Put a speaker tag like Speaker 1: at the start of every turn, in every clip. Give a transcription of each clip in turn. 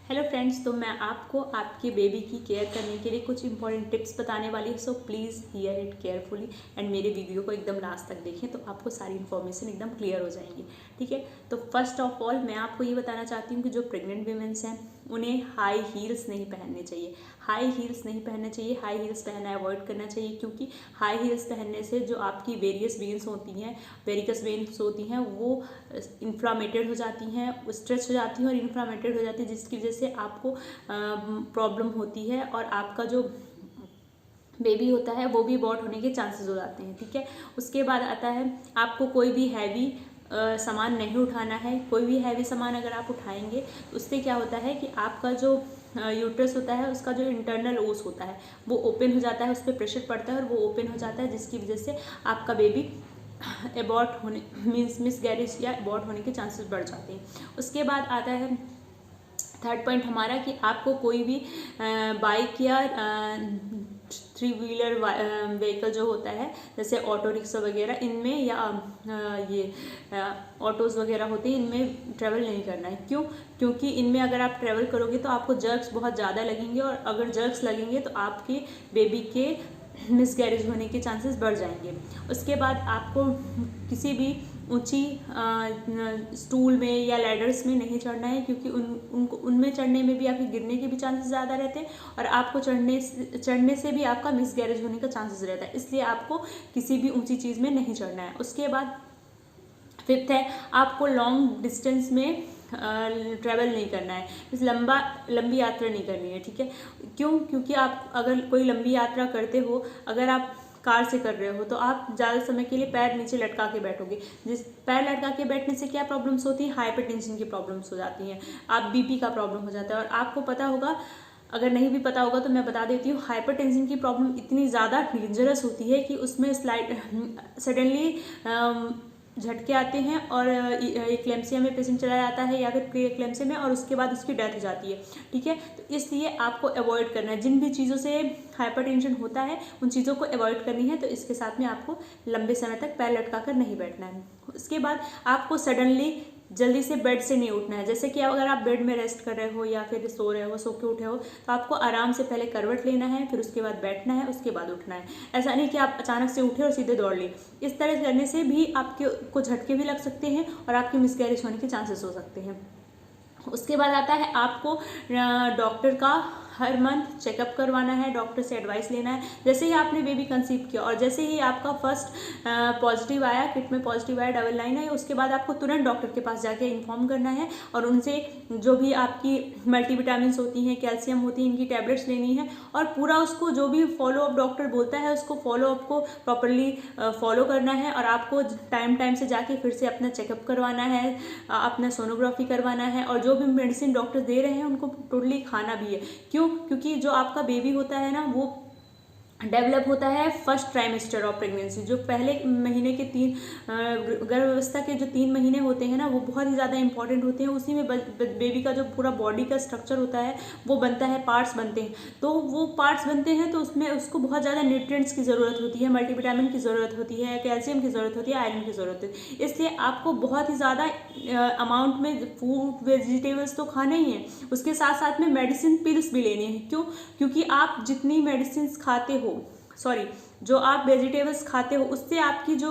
Speaker 1: Hello friends, तो मैं आपको आपके बेबी की केयर करने के लिए कुछ इंपॉर्टेंट टिप्स बताने वाली हूँ। So please here it carefully and मेरे वीडियो को एकदम लास्ट तक देखें तो आपको सारी इन्फॉर्मेशन एकदम क्लियर हो जाएंगी। ठीक है, तो फर्स्ट ऑफ ऑल मैं आपको ये बताना चाहती हूँ कि जो प्रेग्नेंट वीमेंस हैं उन्हें हाई हील्स नहीं पहनने चाहिए। हाई हील्स नहीं पहनने चाहिए, हाई हील्स पहनना अवॉइड करना चाहिए, क्योंकि हाई हील्स पहनने से जो आपकी वेरियस वेन्स होती हैं, वेरिकस वेन्स होती हैं, वो इन्फ्लामेटेड हो जाती हैं, स्ट्रेच हो जाती हैं और इन्फ्लामेटेड हो जाती है, जिसकी वजह से आपको प्रॉब्लम होती है और आपका जो बेबी होता है वो भी अबॉर्ट होने के चांसेस हो जाते हैं। ठीक है, उसके बाद आता है आपको कोई भी हैवी सामान नहीं उठाना है। कोई भी हैवी सामान अगर आप उठाएंगे तो उससे क्या होता है कि आपका जो यूट्रस होता है उसका जो इंटरनल ओस होता है वो ओपन हो जाता है, उस पर प्रेशर पड़ता है और वो ओपन हो जाता है, जिसकी वजह से आपका बेबी अबॉर्ट होने मीन्स मिसगैरेज या अबॉर्ट होने के चांसेस बढ़ जाते हैं। उसके बाद आता है थर्ड पॉइंट हमारा कि आपको कोई भी बाइक या थ्री व्हीलर व्हीकल जो होता है जैसे ऑटो रिक्शा वगैरह, इनमें या ये ऑटोज़ वगैरह होते हैं, इनमें ट्रैवल नहीं करना है। क्यों? क्योंकि इनमें अगर आप ट्रैवल करोगे तो आपको जर्क्स बहुत ज़्यादा लगेंगे और अगर जर्क्स लगेंगे तो आपके बेबी के मिसगैरेज होने के चांसेस बढ़ जाएंगे। उसके बाद आपको किसी भी ऊंची स्टूल में या लैडर्स में नहीं चढ़ना है, क्योंकि उनमें चढ़ने में भी आपके गिरने के भी चांसेस ज़्यादा रहते हैं और आपको चढ़ने से भी आपका मिसगैरेज होने का चांसेस रहता है, इसलिए आपको किसी भी ऊंची चीज़ में नहीं चढ़ना है। उसके बाद फिफ्थ है आपको लॉन्ग डिस्टेंस में ट्रैवल नहीं करना है, इस लंबी यात्रा नहीं करनी है। ठीक है, क्यों? क्योंकि आप अगर कोई लंबी यात्रा करते हो, अगर आप कार से कर रहे हो तो आप ज़्यादा समय के लिए पैर नीचे लटका के बैठोगे, जिस पैर लटका के बैठने से क्या प्रॉब्लम्स होती हैं? हाइपरटेंशन की प्रॉब्लम्स हो जाती हैं, आप बीपी का प्रॉब्लम हो जाता है। और आपको पता होगा, अगर नहीं भी पता होगा तो मैं बता देती हूँ, हाइपरटेंशन की प्रॉब्लम इतनी ज़्यादा डेंजरस होती है कि उसमें सडनली झटके आते हैं और एक्लेम्सिया में पेशेंट चला जाता है या फिर प्री एक्लेम्सिया में, और उसके बाद उसकी डेथ हो जाती है। ठीक है, तो इसलिए आपको अवॉइड करना है, जिन भी चीज़ों से हाइपरटेंशन होता है उन चीज़ों को अवॉइड करनी है। तो इसके साथ में आपको लंबे समय तक पैर लटका कर नहीं बैठना है। उसके बाद आपको सडनली जल्दी से बेड से नहीं उठना है। जैसे कि अगर आप बेड में रेस्ट कर रहे हो या फिर सो रहे हो, सो के उठे हो, तो आपको आराम से पहले करवट लेना है, फिर उसके बाद बैठना है, उसके बाद उठना है। ऐसा नहीं कि आप अचानक से उठे और सीधे दौड़ लिए। इस तरह करने से भी आपके को झटके भी लग सकते हैं और आपके मिसकैरेज होने के चांसेस हो सकते हैं। उसके बाद आता है आपको डॉक्टर का हर मंथ चेकअप करवाना है, डॉक्टर से एडवाइस लेना है। जैसे ही आपने बेबी कंसीव किया और जैसे ही आपका फर्स्ट पॉजिटिव आया, किट में पॉजिटिव आया, डबल लाइन है, उसके बाद आपको तुरंत डॉक्टर के पास जाके इन्फॉर्म करना है और उनसे जो भी आपकी मल्टीविटामिन्स होती हैं, कैल्शियम होती है, इनकी टैबलेट्स लेनी है और पूरा उसको जो भी फॉलोअप डॉक्टर बोलता है उसको फॉलोअप को प्रॉपरली फॉलो करना है। और आपको टाइम से जाके फिर से अपना चेकअप करवाना है, अपना सोनोग्राफी करवाना है, और जो भी मेडिसिन डॉक्टर दे रहे हैं उनको टोटली खाना भी है। क्यों? क्योंकि जो आपका बेबी होता है ना, वो डेवलप होता है फर्स्ट ट्राइमेस्टर ऑफ प्रेगनेंसी। जो पहले महीने के गर्भावस्था के जो 3 महीने होते हैं ना, वो बहुत ही ज़्यादा इंपॉर्टेंट होते हैं। उसी में बेबी का जो पूरा बॉडी का स्ट्रक्चर होता है वो बनता है, पार्ट्स बनते हैं। तो वो पार्ट्स बनते हैं तो उसमें उसको बहुत ज़्यादा न्यूट्रिएंट्स की ज़रूरत होती है, मल्टीविटामिन की ज़रूरत होती है, कैल्शियम की ज़रूरत होती है, आयरन की ज़रूरत होती है। इसलिए आपको बहुत ही ज़्यादा अमाउंट में फ्रूट वेजिटेबल्स तो खाने ही हैं, उसके साथ साथ में मेडिसिन पिल्स भी लेने हैं। क्यों? क्योंकि आप जितनी मेडिसिन खाते हो, जो आप वेजिटेबल्स खाते हो, उससे आपकी जो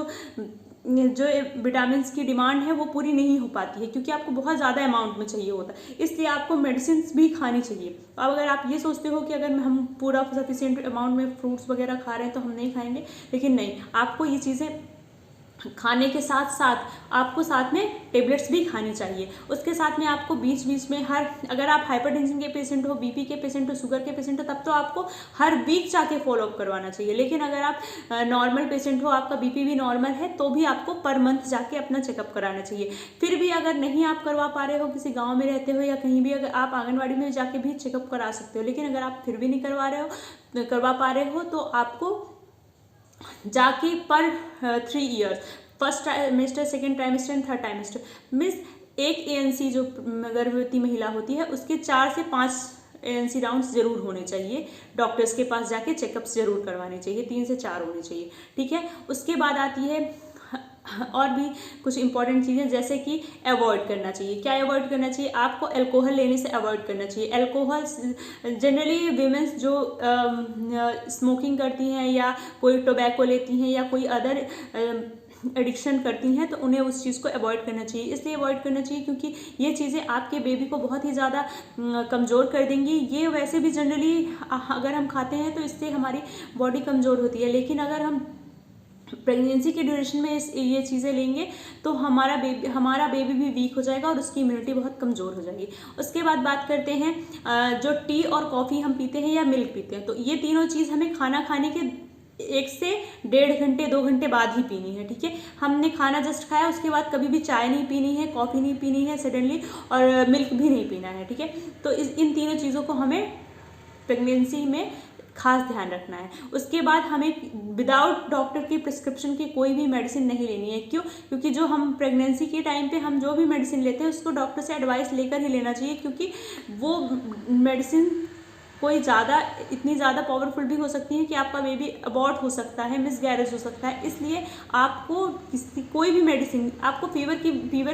Speaker 1: विटामिन की डिमांड है वो पूरी नहीं हो पाती है, क्योंकि आपको बहुत ज़्यादा अमाउंट में चाहिए होता है। इसलिए आपको मेडिसिन भी खानी चाहिए। अब अगर आप ये सोचते हो कि अगर हम पूरा सफिशिएंट अमाउंट में फ्रूट्स वगैरह खा रहे हैं तो हम नहीं खाएंगे, लेकिन नहीं, आपको ये चीज़ें खाने के साथ साथ आपको साथ में टेबलेट्स भी खानी चाहिए। उसके साथ में आपको बीच बीच में अगर आप हाइपरटेंशन के पेशेंट हो, बीपी के पेशेंट हो, शुगर के पेशेंट हो, तब तो आपको हर वीक जाके फॉलोअप करवाना चाहिए। लेकिन अगर आप नॉर्मल पेशेंट हो, आपका बीपी भी नॉर्मल है, तो भी आपको पर मंथ जाके अपना चेकअप कराना चाहिए। फिर भी अगर नहीं आप करवा पा रहे हो, किसी गाँव में रहते हो या कहीं भी, अगर आप आंगनबाड़ी में जाके भी चेकअप करा सकते हो। लेकिन अगर आप फिर भी नहीं करवा पा रहे हो तो आपको जाके पर 3 years, first trimester, second trimester and third trimester, means एक ANC जो गर्भवती महिला होती है उसके 4 से 5 ANC राउंड्स जरूर होने चाहिए। डॉक्टर्स के पास जाके चेकअप्स जरूर करवाने चाहिए, 3 से 4 होने चाहिए। ठीक है, उसके बाद आती है और भी कुछ इंपॉर्टेंट चीज़ें जैसे कि अवॉइड करना चाहिए। क्या अवॉइड करना चाहिए? आपको अल्कोहल लेने से अवॉइड करना चाहिए। अल्कोहल जनरली वीमेंस जो स्मोकिंग करती हैं या कोई टोबैको लेती हैं या कोई अदर एडिक्शन करती हैं तो उन्हें उस चीज़ को अवॉइड करना चाहिए। इसलिए अवॉइड करना चाहिए क्योंकि ये चीज़ें आपके बेबी को बहुत ही ज़्यादा कमज़ोर कर देंगी। ये वैसे भी जनरली अगर हम खाते हैं तो इससे हमारी बॉडी कमज़ोर होती है, लेकिन अगर हम प्रेगनेंसी के ड्यूरेशन में ये चीज़ें लेंगे तो हमारा बेबी भी वीक हो जाएगा और उसकी इम्यूनिटी बहुत कमज़ोर हो जाएगी। उसके बाद बात करते हैं जो टी और कॉफ़ी हम पीते हैं या मिल्क पीते हैं, तो ये तीनों चीज़ हमें खाना खाने के 1 से 1.5 घंटे 2 घंटे बाद ही पीनी है। ठीक है, हमने खाना जस्ट खाया उसके बाद कभी भी चाय नहीं पीनी है, कॉफ़ी नहीं पीनी है सडनली, और मिल्क भी नहीं पीना है। ठीक है, तो इन तीनों चीज़ों को हमें प्रेगनेंसी में खास ध्यान रखना है। उसके बाद हमें विदाउट डॉक्टर की प्रिस्क्रिप्शन की कोई भी मेडिसिन नहीं लेनी है। क्यों? क्योंकि जो हम प्रेगनेंसी के टाइम पे हम जो भी मेडिसिन लेते हैं उसको डॉक्टर से एडवाइस लेकर ही लेना चाहिए, क्योंकि वो मेडिसिन इतनी ज़्यादा पावरफुल भी हो सकती है कि आपका बेबी अबॉर्ट हो सकता है, मिसगैरेज हो सकता है। इसलिए आपको कोई भी मेडिसिन, आपको फीवर की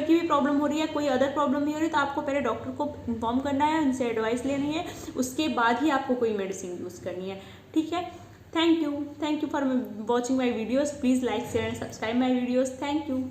Speaker 1: भी प्रॉब्लम हो रही है, कोई अदर प्रॉब्लम भी हो रही है, तो आपको पहले डॉक्टर को इन्फॉर्म करना है, उनसे एडवाइस लेनी है, उसके बाद ही आपको कोई मेडिसिन यूज़ करनी है। ठीक है, thank you for watching my videos. Please like share and subscribe my videos. Thank you.